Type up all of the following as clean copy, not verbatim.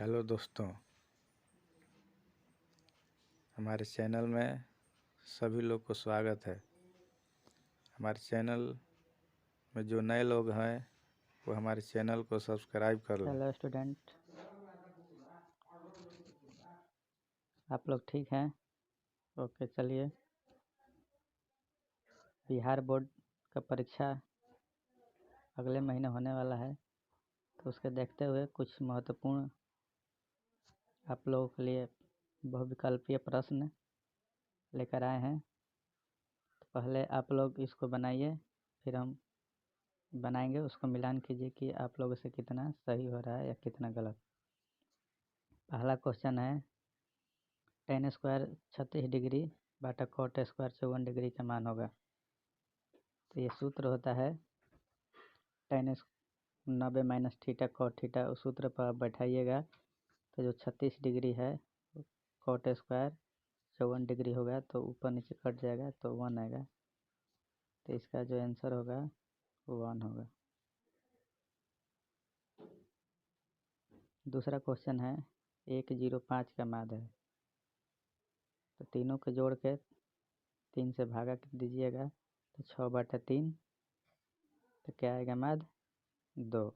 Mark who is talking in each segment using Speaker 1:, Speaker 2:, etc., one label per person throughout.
Speaker 1: Hello दोस्तों, हमारे channel में सभी लोग को स्वागत है। हमारे चैनल में जो नए लोग हैं वो हमारे चैनल को सब्सक्राइब कर लें।
Speaker 2: हेलो स्टूडेंट, आप लोग ठीक हैं? ओके, चलिए। बिहार बोर्ड का परीक्षा अगले महीने होने वाला है, तो उसके देखते हुए कुछ महत्वपूर्ण आप लोगों के लिए बहुविकल्पीय प्रश्न लेकर आए हैं। तो पहले आप लोग इसको बनाइए, फिर हम बनाएंगे, उसको मिलान कीजिए कि आप लोगों से कितना सही हो रहा है या कितना गलत। पहला क्वेश्चन है, tan स्क्वायर 36 डिग्री बाटा cot स्क्वायर 54 डिग्री का मान होगा। तो ये सूत्र होता है tan 90 minus theta cot theta. उस सूत्र पर आप बैठाइएगा तो जो 36 डिग्री है cot स्क्वायर 54 डिग्री होगा, तो ऊपर नीचे कट जाएगा तो 1 आएगा। तो इसका जो आंसर होगा वो 1 होगा। दूसरा क्वेश्चन है, 105 का माद है, तो तीनों को जोड़ के 3 से भागा कर दीजिएगा तो 6/3। तो क्या आएगा माद? 2।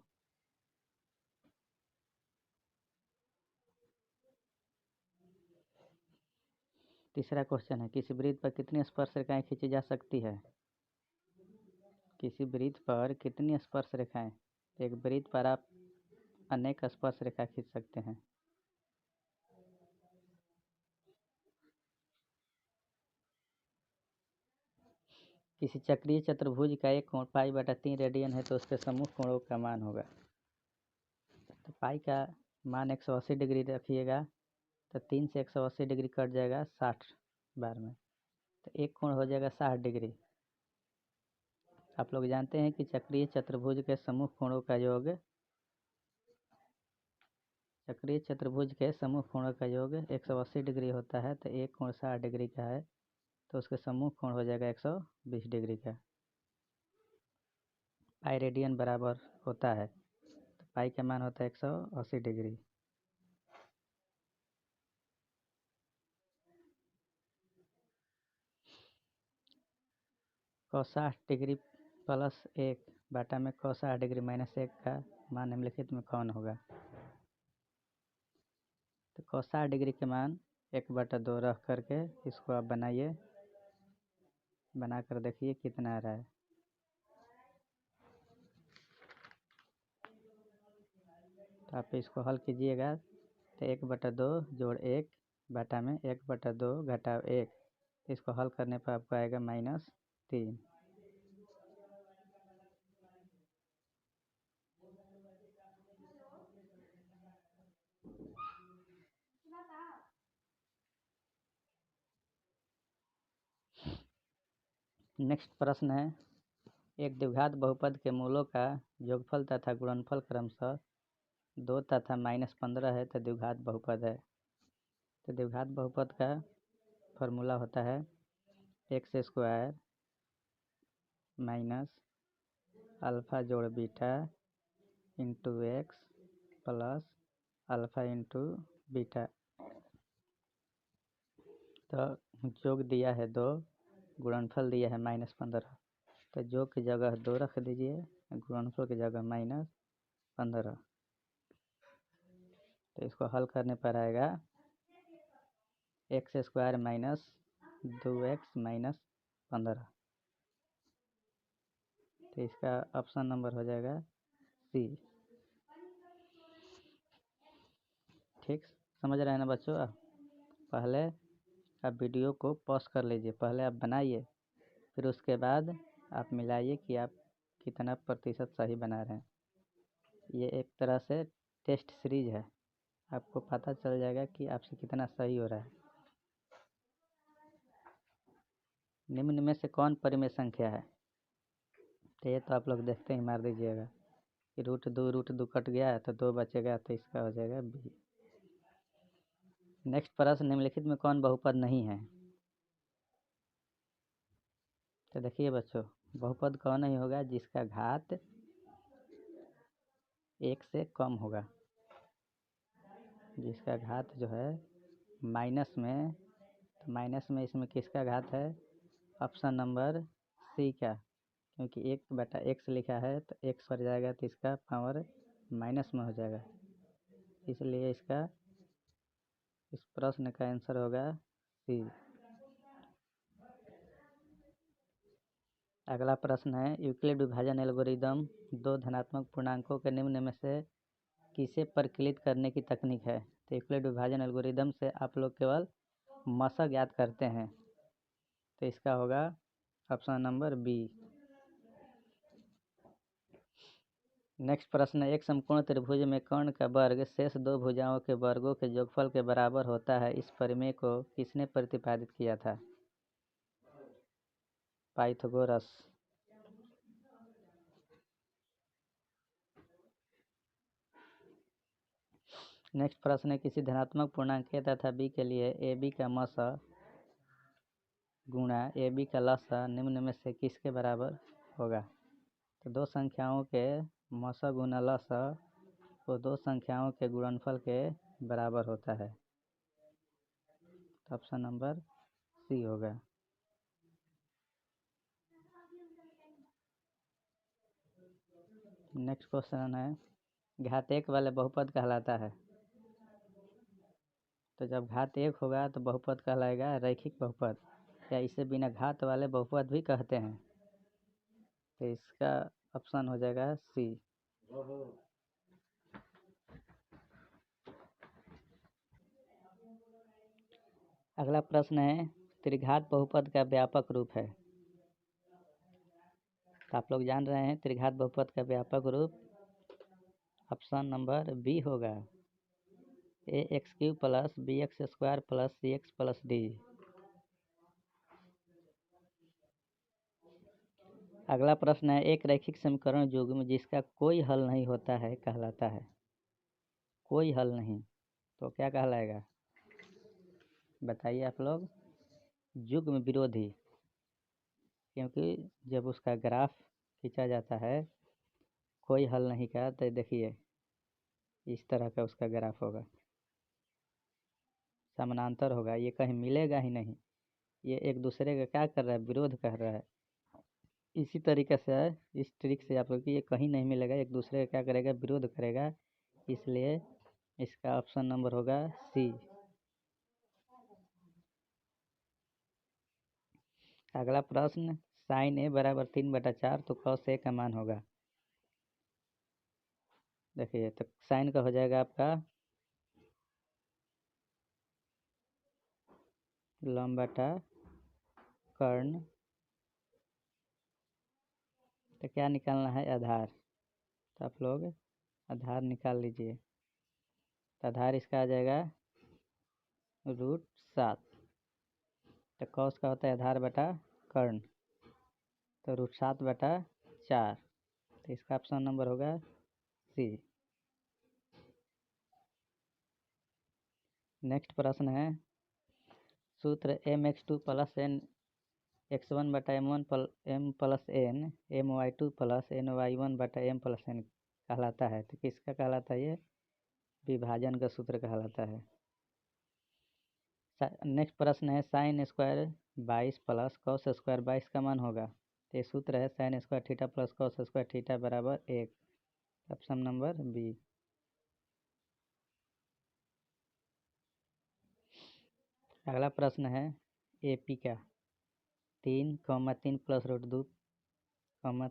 Speaker 2: तीसरा क्वेश्चन है, किसी वृत्त पर कितनी स्पर्श रेखाएं खींची जा सकती है? किसी वृत्त पर कितनी स्पर्श रेखाएं? एक वृत्त पर आप अनेक स्पर्श रेखा खींच सकते हैं। किसी चक्रीय चतुर्भुज का एक कोण π/3 रेडियन है, तो उसके समूह कोणों का मान होगा। तो पाई का मान 180 डिग्री रखिएगा, तो 3 से 180 डिग्री कट जाएगा 60 बार में, तो एक कोण हो जाएगा 60 डिग्री। आप लोग जानते हैं कि चक्रीय चतुर्भुज के समूह कोणों का योग 180 डिग्री होता है। तो एक कोण 60 डिग्री का है, तो उसके समूह कोण हो जाएगा 120 डिग्री का। पाई रेडियन बराबर होता है, तो पाई का मान होता है 180 डिग्री। cos 60 डिग्री प्लस 1 बाटा में cos 60 डिग्री माइनस 1 का मान निम्नलिखित में कौन होगा? तो cos 60 डिग्री के मान 1/2 रख करके इसको आप बनाइए, बना कर देखिए कितना आ रहा है। तो आप इसको हल कीजिएगा तो 1/2 जोड़ 1 बाटा में 1/2 घटाव 1, इसको हल करने पर आपको आएगा -3। नेक्स्ट प्रश्न है, एक द्विघात बहुपद के मूलों का योगफल तथा गुणनफल क्रमशः 2 तथा -15 है, तो द्विघात बहुपद है। तो द्विघात बहुपद का फॉर्मूला होता है x स्क्वायर माइनस अल्फ़ा जोड़ beta into x plus alpha into beta. तो जोग दिया है 2, गुणनफल दिया है -15। तो जोग की जगह 2 रख दीजिए, गुणनफल की जगह -15। तो इसको हल करने पर आएगा x square minus 2x minus 15। तो इसका ऑप्शन नंबर हो जाएगा सी। ठीक समझ रहे हैं ना बच्चों? आप पहले आप वीडियो को पॉज कर लीजिए, पहले आप बनाइए, फिर उसके बाद आप मिलाइए कि आप कितना प्रतिशत सही बना रहे हैं। ये एक तरह से टेस्ट सीरीज है, आपको पता चल जाएगा कि आपसे कितना सही हो रहा है। निम्न में से कौन परिमेय संख्या है? तो ये तो आप लोग देखते ही मार दीजिएगा कि √2 कट गया तो 2 बचेगा, तो इसका हो जाएगा बी। नेक्स्ट प्रश्न, निम्नलिखित में कौन बहुपद नहीं है? तो देखिए बच्चों, बहुपद कौन नहीं होगा? जिसका घात 1 से कम होगा। जिसका घात जो है माइनस में, तो माइनस में इसमें किसका घात है? ऑप्शन नंबर सी का, क्योंकि 1/x लिखा है तो x पर जाएगा तो इसका पावर माइनस में हो जाएगा, इसलिए इसका इस प्रश्न का आंसर होगा सी। अगला प्रश्न है, यूक्लिड विभाजन एल्गोरिदम दो धनात्मक पूर्णांकों के निम्न में से किसे परिकलित करने की तकनीक है? तो यूक्लिड विभाजन एल्गोरिदम से आप लोग केवल मशक ज्ञात करते हैं, तो इसका होगा ऑप्शन नंबर बी। नेक्स्ट प्रश्न है, एक समकोण त्रिभुज में कर्ण का वर्ग शेष दो भुजाओं के वर्गों के योगफल के बराबर होता है, इस प्रमेय को किसने प्रतिपादित किया था? पाइथागोरस। नेक्स्ट प्रश्न है, किसी धनात्मक पूर्णांक a तथा b के लिए ab का मस गुणा ab का लस निम्न में से किसके बराबर होगा? तो दो संख्याओं के मस गुना लस वो दो संख्याओं के गुणनफल के बराबर होता है, तो ऑप्शन नंबर सी होगा। नेक्स्ट क्वेश्चन है, घात 1 वाले बहुपद कहलाता है? तो जब घात 1 होगा तो बहुपद कहलाएगा रैखिक बहुपद, या इसे बिना घात वाले बहुपद भी कहते हैं, तो इसका ऑप्शन हो जाएगा सी। अगला प्रश्न है, त्रिघात बहुपद का व्यापक रूप है? तो आप लोग जान रहे हैं त्रिघात बहुपद का व्यापक रूप ऑप्शन नंबर बी होगा, ax³ + bx² + cx + d। अगला प्रश्न है, एक रैखिक समीकरण युग्म जिसका कोई हल नहीं होता है कहलाता है? कोई हल नहीं, तो क्या कहलाएगा? बताइए आप लोग। युग्म विरोधी, क्योंकि जब उसका ग्राफ खींचा जाता है कोई हल नहीं का, तो देखिए इस तरह का उसका ग्राफ होगा, समानांतर होगा, ये कहीं मिलेगा ही नहीं, ये एक दूसरे का क्या कर रहा है? विरोध कर रहा है। इसी तरीके से इस ट्रिक से आप लोग ये कहीं नहीं मिलेगा, एक दूसरे का क्या करेगा? विरोध करेगा, इसलिए इसका ऑप्शन नंबर होगा सी। अगला प्रश्न, साइन ए बराबर 3/4 तो कॉस ए का मान होगा? देखिए, तो साइन का हो जाएगा आपका लंब बटा कर्ण, तो क्या निकालना है? आधार, तो आप लोग आधार निकाल लीजिए, तो आधार इसका आ जाएगा √7, तो कॉस का होता है आधार बटा कर्ण, तो √7/4, तो इसका ऑप्शन नंबर होगा सी। नेक्स्ट प्रश्न है, सूत्र mx2 + n x1/m1 m + n my2 + ny1/m + n कहलाता है? तो किसका कहलाता है? ये विभाजन का सूत्र कहलाता है। नेक्स्ट प्रश्न है, sin² 22 + cos² 22 का मान होगा? तो ये सूत्र है sin² θ + cos² θ = 1, option number B. अगला प्रश्न है, AP का 3, 3 + √2,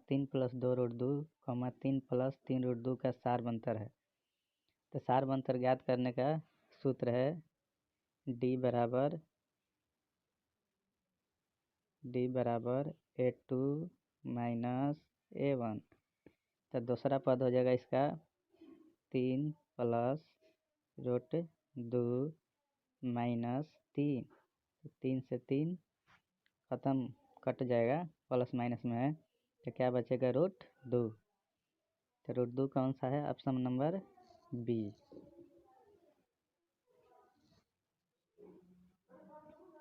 Speaker 2: 3 + 2 √2, 3 + 3 √2 का सारबंतर है, तो सारबंतर ज्ञात करने का सूत्र है D बराबर A2 - A1, तो दूसरा पद हो जाएगा इसका 3 + √2 - 3, तो 3 से 3 खत्म, कट जाएगा, प्लस माइनस में है, तो क्या बचेगा? √2, तो √2 कौन सा है? Option number B.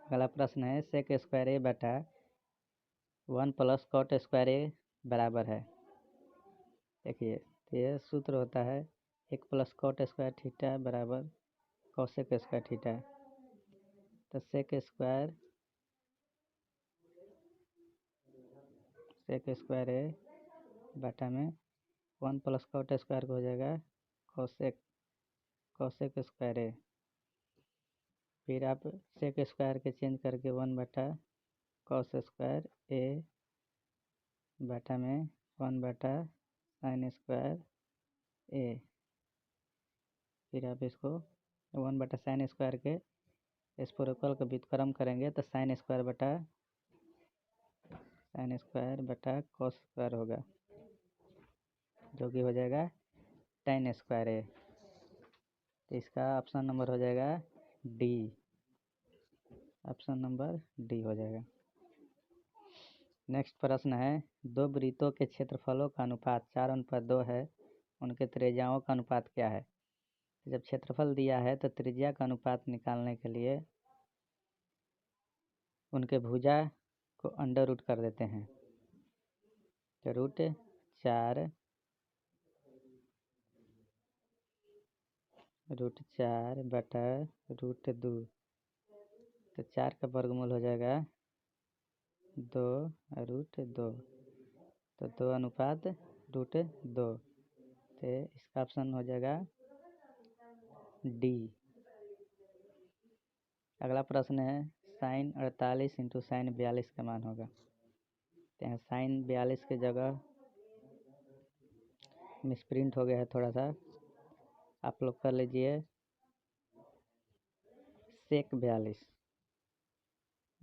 Speaker 2: अगला प्रश्न है, sec² a बटा 1 + cot² a बराबर है? देखिए, तो यह सूत्र होता है 1 + cot² θ बराबर कोसेक स्क्वायर थीटा है। तो सेक स्क्वायर ए बटा में 1 प्लस कॉट स्क्वायर हो जाएगा कोसेक स्क्वायर ए। फिर आप सेक स्क्वायर के चेंज करके 1 बटा कॉस स्क्वायर ए बटा में 1 बटा साइन स्क्वायर ए। फिर आप इसको 1 बटा साइन स्क्वायर के स्पोरेकल का व्युत्क्रम करेंगे तो साइन स्क्वायर बटा कॉस स्क्वायर होगा, जो कि हो जाएगा tan स्क्वायर ए। तो इसका ऑप्शन नंबर हो जाएगा डी। ऑप्शन नंबर डी हो जाएगा। नेक्स्ट प्रश्न है, दो वृत्तों के क्षेत्रफलों का अनुपात 4:2 है, उनके त्रिज्याओं का अनुपात क्या है? जब क्षेत्रफल दिया है तो त्रिज्या का अनुपात निकालने के लिए उनके भुजा को अंडर रूट कर देते हैं। तो √4 बटा √2, तो 4 का वर्गमूल हो जाएगा 2√2, तो 2:2। तो इसका ऑप्शन हो जाएगा डी। अगला प्रश्न है, साइन 48 इंटू साइन 42 का मान होगा। तो यहाँ साइन 42 के जगह मिसप्रिंट हो गया है थोड़ा सा, आप लोग कर लीजिए सेक 42।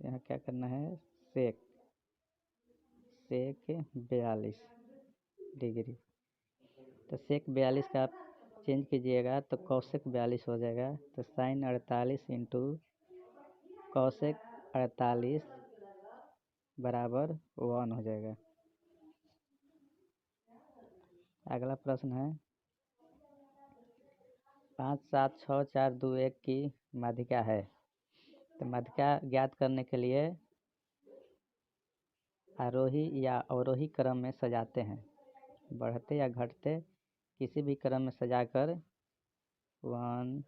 Speaker 2: यहाँ क्या करना है, सेक 42 डिग्री। तो सेक 42 का आप चेंज कीजिएगा तो कौसेक 42 हो जाएगा। तो साइन 48 इंटू कौसेक 48 बराबर 1 हो जाएगा। अगला प्रश्न है, 5 7 6 4 2 1 की माध्यिका है। तो माध्यिका ज्ञात करने के लिए आरोही या अवरोही क्रम में सजाते हैं, बढ़ते या घटते किसी भी क्रम में सजाकर 1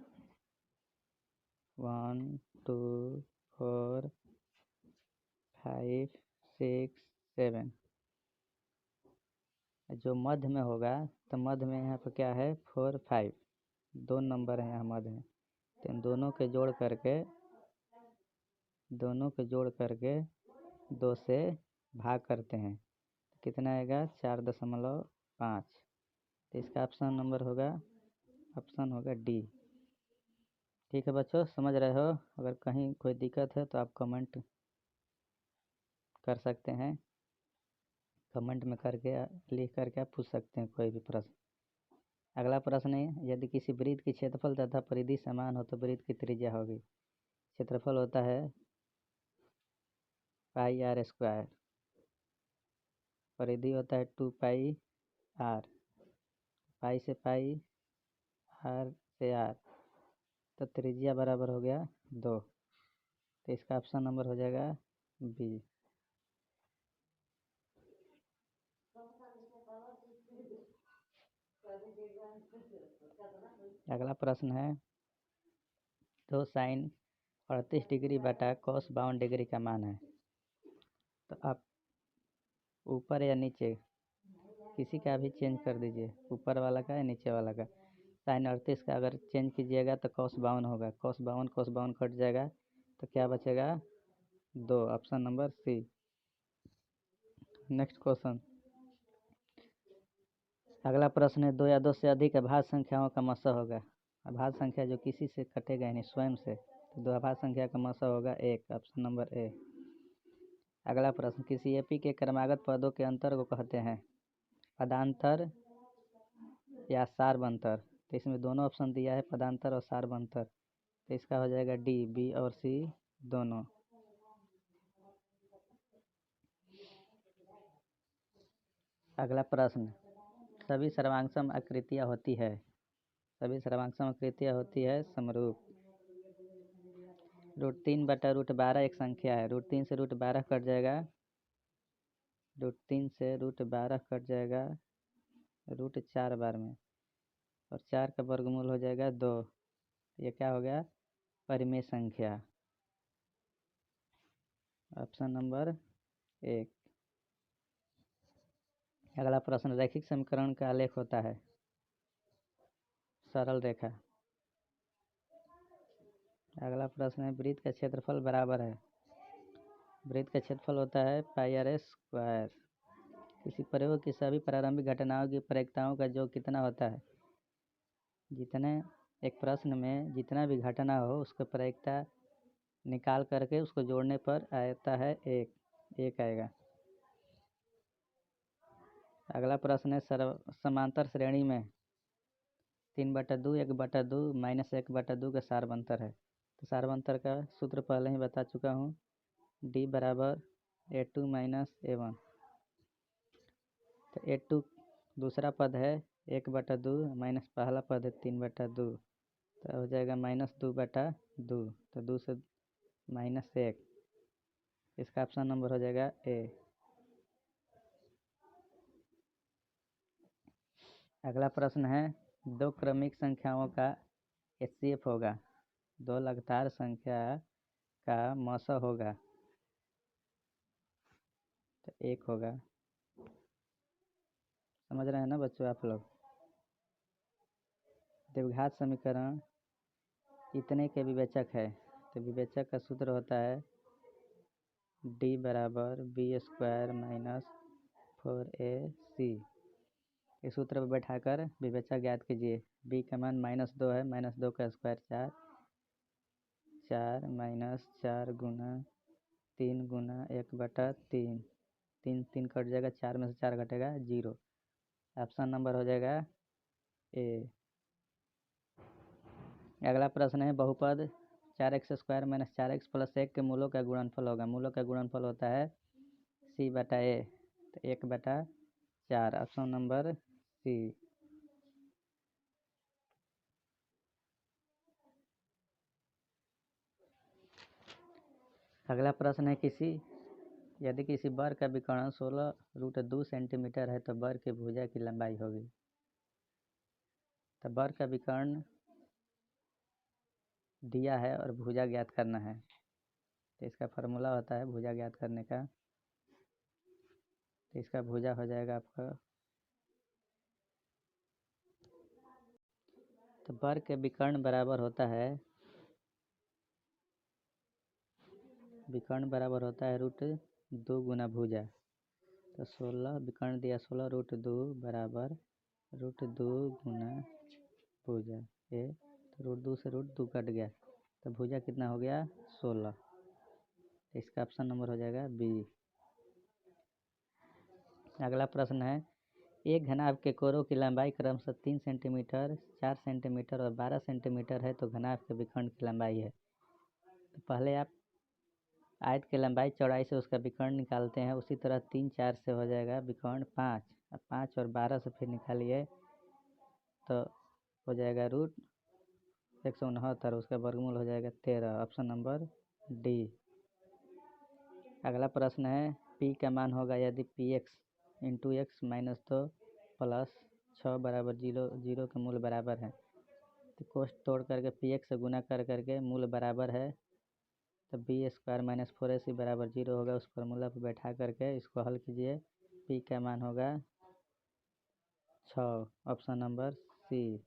Speaker 2: 1 2 4 5 6 7, जो मध्य में होगा तो मध्य में यहाँ पर क्या है 4 5, 2 नंबर है यहाँ मध्य में। तो इन दोनों के जोड़ करके 2 से भाग करते हैं, कितना आएगा 4.5। तो इसका ऑप्शन नंबर होगा डी। ठीक है बच्चों, समझ रहे हो? अगर कहीं कोई दिक्कत है तो आप कमेंट कर सकते हैं, कमेंट में करके लिख करके आप पूछ सकते हैं कोई भी प्रश्न। अगला प्रश्न है, यदि किसी वृत्त की क्षेत्रफल तथा परिधि समान हो तो वृत्त की त्रिज्या होगी। क्षेत्रफल होता है πr², परिधि होता है 2πr, पाई से पाई, r से r, तो त्रिज्या बराबर हो गया 2। तो इसका ऑप्शन नंबर हो जाएगा बी। अगला प्रश्न है, तो साइन 38 डिग्री बटा कॉस 52 डिग्री का मान है। तो आप ऊपर या नीचे किसी का भी चेंज कर दीजिए, ऊपर वाला का या नीचे वाला का। साइन 38 का अगर चेंज कीजिएगा तो कॉस 52 होगा, कॉस 52 कट जाएगा तो क्या बचेगा 2। Option number C. Next question, अगला प्रश्न है, 2 या 2 से अधिक अभाज्य संख्याओं का मस्सा होगा। अभाज्य संख्या जो किसी से कटेगा यानी स्वयं से, तो 2 अभाज्य संख्या का मस्सा होगा 1। Option number A. अगला प्रश्न, किसी एपी के क्रमागत पदों के अंतर को कहते हैं पदांतर या सारबंतर। तो इसमें दोनों ऑप्शन दिया है, पदांतर और सारबंतर। तो इसका हो जाएगा डी, बी और सी दोनों। अगला प्रश्न, सभी सर्वांगसम आकृतियाँ होती है समरूप। √3 बटा √12 एक संख्या है, √3 से √12 कट जाएगा, √4 बार में, और 4 का वर्गमूल हो जाएगा 2। ये क्या हो गया? परिमेय संख्या। Option number 1। अगला प्रश्न, रैखिक समीकरण का आलेख होता है सरल रेखा। अगला प्रश्न है, वृत्त का क्षेत्रफल बराबर है। वृत्त का क्षेत्रफल होता है पाई आर स्क्वायर। किसी प्रयोग की सभी प्रारंभिक घटनाओं की प्रायिकताओं का योग कितना होता है? जितने एक प्रश्न में जितना भी घटना हो उसका प्रायिकता निकाल करके उसको जोड़ने पर आता है एक आएगा। अगला प्रश्न है, समांतर श्रेणी में 3/2 1/2 -1/2 का सारबंतर है। तो सारबंतर का सूत्र पहले ही बता चुका हूँ, D बराबर A2 - A1। तो A2 दूसरा पद है 1/2 माइनस पहला पद है 3/2, तो हो जाएगा -2/2। तो 2 से -1, इसका ऑप्शन नंबर हो जाएगा A। अगला प्रश्न है, दो क्रमिक संख्याओं का HCF होगा। दो लगातार संख्या का मौसा होगा तो 1 होगा। समझ रहे हैं ना बच्चों आप लोग? द्विघात समीकरण इतने के विवेचक है, तो विवेचक का सूत्र होता है D बराबर B² - 4AC। इस सूत्र पर बैठाकर विवेचक ज्ञात कीजिए। B का मान -2 है, -2 का स्क्वायर 4, 4 -4 गुना 3 गुना 1/3, 3 कट जाएगा, 4 में से 4 घटेगा 0। ऑप्शन नंबर हो जाएगा A। अगला प्रश्न है, बहुपद 4x² - 4x + 1 के मूलों का गुणनफल होगा। मूलों का गुणनफल होता है C/A, तो 1/4। Option number C। अगला प्रश्न है, यदि किसी वर्ग का विकर्ण 16√2 सेंटीमीटर है तो वर्ग की भुजा की लंबाई होगी। तो वर्ग का विकर्ण दिया है और भुजा ज्ञात करना है, तो इसका फार्मूला होता है भुजा ज्ञात करने का। तो इसका भुजा हो जाएगा आपका, तो वर्ग के विकर्ण बराबर होता है √2 गुना भुजा। तो 16 विकर्ण दिया 16√2 बराबर √2 गुना भुजा ए। तो √2 से √2 कट गया, तो भुजा कितना हो गया 16। इसका ऑप्शन नंबर हो जाएगा B। अगला प्रश्न है, एक घनाभ के कोरों की लंबाई क्रमशः 3 सेंटीमीटर, 4 सेंटीमीटर और 12 सेंटीमीटर है, तो घनाभ के विकर्ण की लंबाई है। तो पहले आप आयत की लंबाई चौड़ाई से उसका विकर्ण निकालते हैं, उसी तरह 3 4 से हो जाएगा विकर्ण 5, अब 5 और 12 से फिर निकालिए तो हो जाएगा √169, उसका वर्गमूल हो जाएगा 13। Option number D। अगला प्रश्न है, P का मान होगा यदि Px × x - 2 + 6 बराबर 0 के मूल बराबर है। तो कोष्ठ तोड़ करके Px से गुना कर करके मूल बराबर है, तो B² - 4AC बराबर 0 होगा। उस फार्मूला पर बैठा करके इसको हल कीजिए। P का मान होगा 6। Option number C।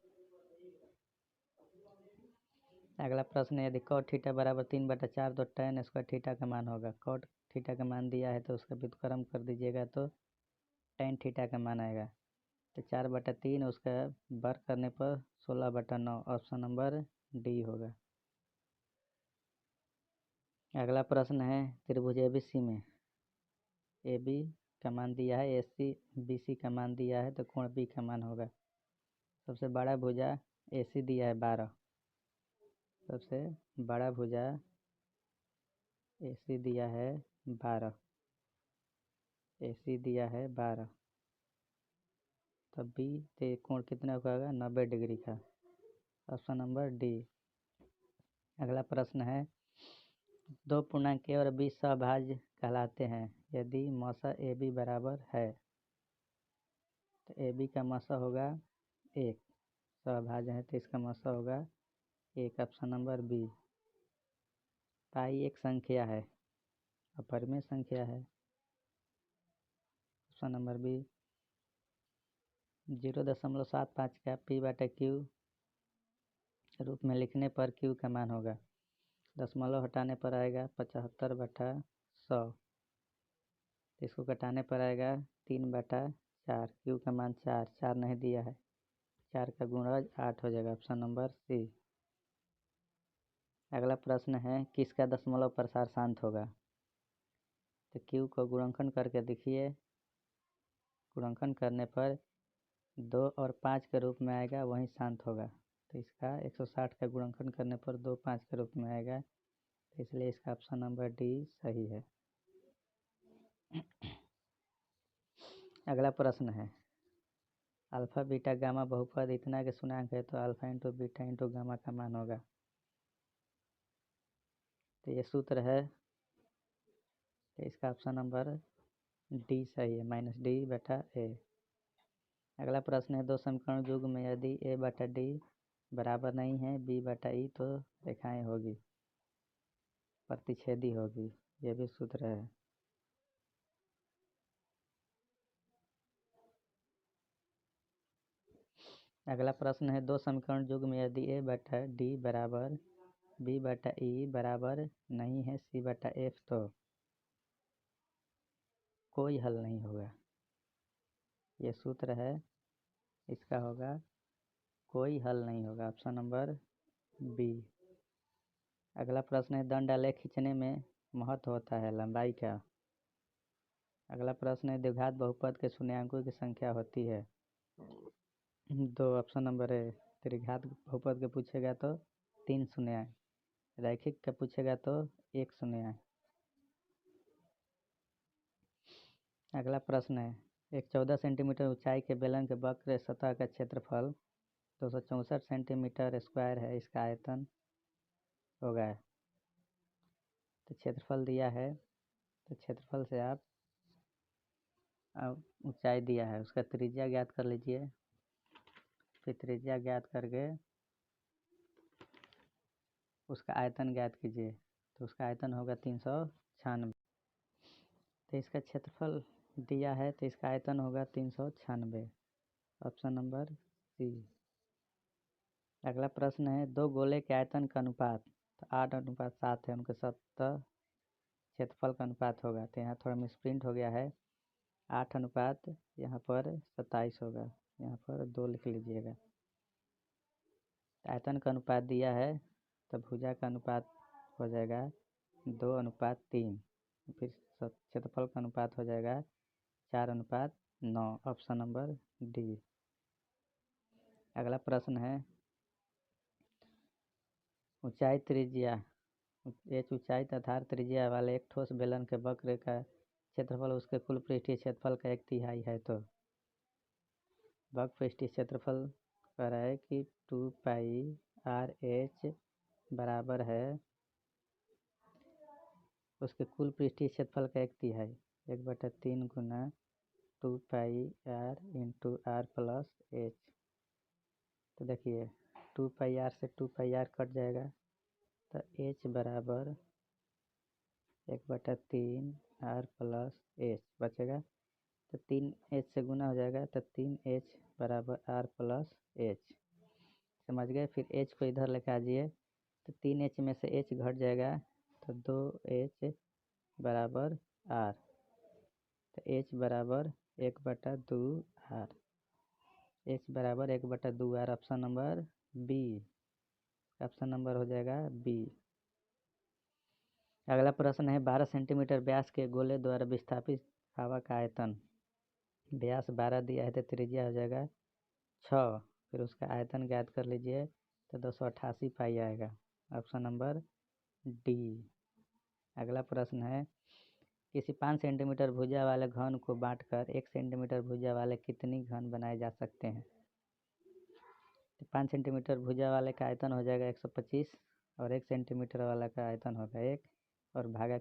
Speaker 2: अगला प्रश्न है, यदि cot थीटा बराबर 3/4 तो tan स्क्वायर थीटा का मान होगा। cot थीटा का मान दिया है तो उसका व्युत्क्रम कर दीजिएगा तो tan थीटा का मान आएगा। तो 4/3, उसका वर्ग करने पर 16/9। ऑप्शन नंबर D होगा। अगला प्रश्न है, त्रिभुज ABC में AB का मान दिया है, AC BC का मान दिया है, तो कोण B का मान होगा। सबसे बड़ा भुजा AC दिया है 12, सबसे बड़ा भुजा AC दिया है 12, AC दिया है 12, तब B से कोण कितना का होगा 90 डिग्री का। Option number D। अगला प्रश्न है, दो पूर्णांक A और B सहभाज्य कहलाते हैं यदि मौसा AB बराबर है। तो AB का मौसा होगा 1, सहभाज्य है तो इसका मौसा होगा 1। Option number B. पाई एक संख्या है, अपरिमेय संख्या है। Option number B. 0.75 का p/q रूप में लिखने पर q का मान होगा। दशमलव हटाने पर आएगा 75/100। इसको घटाने पर आएगा 3/4। q का मान 4 नहीं दिया है। 4 का गुणज 8 हो जाएगा। Option number C. अगला प्रश्न है, किसका दशमलव प्रसार शांत होगा? तो q को गुणनखंड करके देखिए। गुणनखंड करने पर 2 और 5 के रूप में आएगा, वहीं शांत होगा। तो इसका 160 का गुणनखंड करने पर 2 5 के रूप में आएगा, तो इसलिए इसका ऑप्शन नंबर डी सही है। अगला प्रश्न है, अल्फा बीटा गामा बहुपद इतना के शून्यंक है तो alpha into beta into gamma का मान होगा। तो ये सूत्र है, तो इसका ऑप्शन नंबर डी सही है, -d/a। अगला प्रश्न है, दो समीकरण युग्म में यदि a/d बराबर नहीं है b/e तो रेखाएं होगी, प्रतिच्छेदी होगी। ये भी सूत्र है। अगला प्रश्न है, दो समीकरण युग्म में यदि a/d बराबर b/e बराबर नहीं है c/f तो कोई हल नहीं होगा। ये सूत्र है, इसका होगा कोई हल नहीं होगा। Option number B. अगला प्रश्न है, दंड आलेख खींचने में महत्व होता है लंबाई का। अगला प्रश्न है, द्विघात बहुपद के शून्यंकों की संख्या होती है 2। Option number A. त्रिघात बहुपद के पूछेगा तो 3 शून्य, रैखिक का पूछेगा तो 1 शून्य। अगला प्रश्न है, एक 14 सेंटीमीटर ऊंचाई के बेलन के वक्र सतह का क्षेत्रफल 264 सेंटीमीटर स्क्वायर है, इसका आयतन होगा। तो क्षेत्रफल दिया है, तो क्षेत्रफल से आप ऊंचाई दिया है, उसका त्रिज्या ज्ञात कर लीजिए। फिर त्रिज्या ज्ञात करके उसका आयतन ज्ञात कीजिए, तो उसका आयतन होगा 396। तो इसका क्षेत्रफल दिया है, तो इसका आयतन होगा 396। Option number C. अगला प्रश्न है, दो गोले के आयतन का अनुपात तो 8:7 है, उनके सतह क्षेत्रफल का अनुपात होगा। तो यहाँ थोड़ा मिसप्रिंट हो गया है, 8 यहाँ पर 27 होगा, यहाँ पर 2 लिख लीजिएगा। आयतन का अनुपात दिया है, तो भुजा का अनुपात हो जाएगा 2:3। फिर क्षेत्रफल का अनुपात हो जाएगा 4:9। Option number D. अगला प्रश्न है, ऊंचाई त्रिज्या h ऊंचाई तथा त्रिज्या वाले एक ठोस बेलन के वक्र का क्षेत्रफल उसके कुल पृष्ठीय क्षेत्रफल का 1/3 है, तो वक्र पृष्ठीय क्षेत्रफल कह रहा है कि 2πr(h) बराबर है उसके कुल पृष्ठीय क्षेत्रफल का 1/3, 1/3 गुना 2πr into r plus h। तो देखिए 2πr से 2πr कट जाएगा, तो h बराबर 1/3 r प्लस h बचेगा। तो 3h से गुना हो जाएगा, तो 3h बराबर r प्लस h। समझ गए? फिर h को इधर लेकर आ जाइए, तो 3h में से h घट जाएगा, तो 2h बराबर r। तो h बराबर 1/2r। h बराबर 1/2r। Option number B. Option number हो जाएगा बी। अगला प्रश्न है, 12 सेंटीमीटर व्यास के गोले द्वारा विस्थापित हवा का आयतन। व्यास 12 दिया है, तो त्रिज्या हो जाएगा 6। फिर उसका आयतन ज्ञात कर लीजिए, तो 288 पाई आएगा। Option number D. अगला प्रश्न है, किसी 5 सेंटीमीटर भुजा वाले घन को बांटकर 1 सेंटीमीटर भुजा वाले कितनी घन बनाए जा सकते हैं? तो 5 सेंटीमीटर भुजा वाले का आयतन हो जाएगा 125, और 1 सेंटीमीटर वाला का आयतन होगा 1, और भागा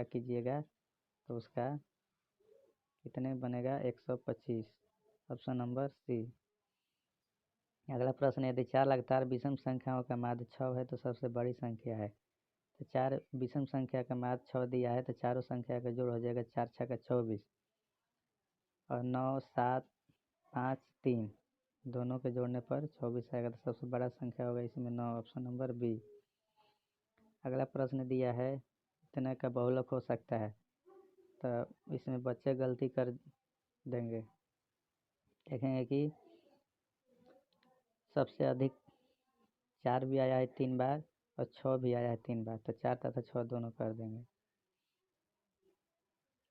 Speaker 2: कीजिएगा, तो उसका कितने बनेगा? 125। Option number C. अगला प्रश्न, यदि 4 लगातार विषम संख्याओं का माध्य 6 है तो सबसे बड़ी संख्या है। तो 4 विषम संख्या का माध्य 6 दिया है तो चारों संख्या का जोड़ हो जाएगा 4 6 24 और 9 7 5 3 दोनों के जोड़ने पर 24 आएगा। तो सबसे बड़ा संख्या होगा इसमें 9, ऑप्शन नंबर बी। अगला प्रश्न दिया है इतने का बहुलक हो सकता है, तो इसमें बच्चे गलती कर देंगे। देखेंगे कि सबसे अधिक 4 भी आया है 3 बार और 6 भी आया है 3 बार, तो 4 तथा 6 दोनों कर देंगे।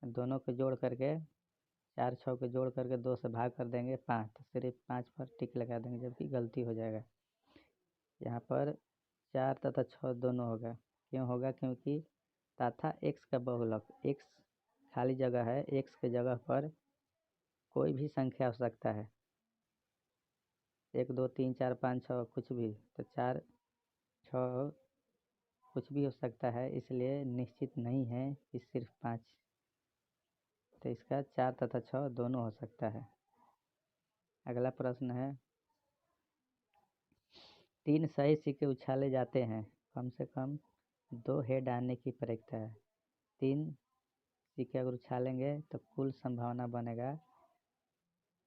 Speaker 2: दोनों को जोड़ करके 4 6 को जोड़ करके 2 से भाग कर देंगे 5, तो सिर्फ 5 पर टिक लगा देंगे, जबकि गलती हो जाएगा। यहाँ पर 4 तथा 6 दोनों होगा। क्यों होगा? क्योंकि तथा x का बहुलक, x खाली जगह है, x के जगह पर कोई भी संख्या हो सकता है, 1 2 3 4 5 6 कुछ भी, तो 4 6 कुछ भी हो सकता है, इसलिए निश्चित नहीं है कि सिर्फ 5, तो इसका 4 तथा 6 दोनों हो सकता है। अगला प्रश्न है 3 सही सिक्के उछाले जाते हैं, कम से कम 2 हेड आने की प्रवृत्ति है। 3 सिक्के अगर उछालेंगे तो कुल संभावना बनेगा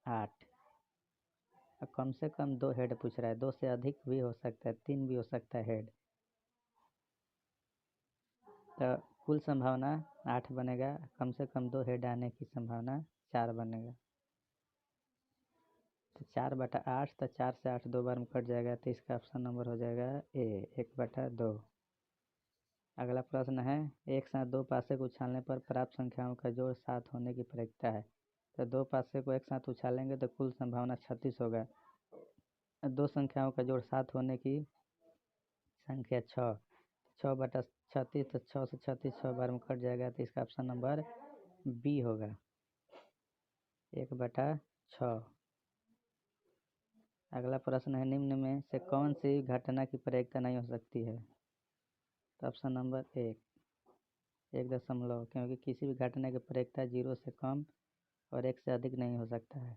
Speaker 2: 8 और कम से कम 2 हेड पूछ रहा है, 2 से अधिक भी हो सकता है, 3 भी हो सकता है हेड, तो कुल संभावना 8 बनेगा, कम से कम 2 हेड आने की संभावना 4 बनेगा। तो 4/8, तो 4 से 8 2 बार में कट जाएगा, तो इसका ऑप्शन नंबर हो जाएगा ए 1/2। अगला प्रश्न है एक साथ 2 पासे को उछालने पर प्राप्त संख्याओं का जोड़ 7 होने की प्रवृत्ति है। तो 2 पासे को एक साथ उछालेंगे तो कुल संभावना 36 होगा। 2 संख्याओं का जोड़ 7 होने की संख्या 6, 6/36, तो 6 से 36 6 बार में कट जाएगा, तो इसका ऑप्शन नंबर बी होगा 1/6। अगला प्रश्न है निम्न में से कौन सी घटना की प्रवृत्ति नहीं हो सकती है? तो ऑप्शन नंबर 1., क्योंकि किसी भी घटना की प्रवृत्ति 0 से कम और 1 से अधिक नहीं हो सकता है,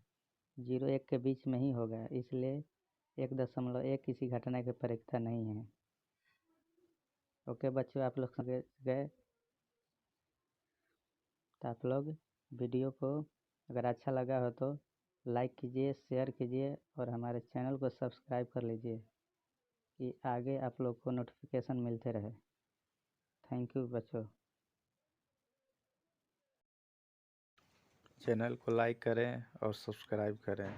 Speaker 2: 0 1 के बीच में ही होगा, इसलिए 1.1 किसी घटना की प्रवृत्ति नहीं है। ओके बच्चों, आप लोग समझ गए? तो आप लोग वीडियो को अगर अच्छा लगा हो तो लाइक कीजिए, शेयर कीजिए और हमारे चैनल को सब्सक्राइब कर लीजिए कि आगे आप लोग को नोटिफिकेशन मिलते रहे। थैंक यू बच्चों।
Speaker 1: चैनल को लाइक करें और सब्सक्राइब करें।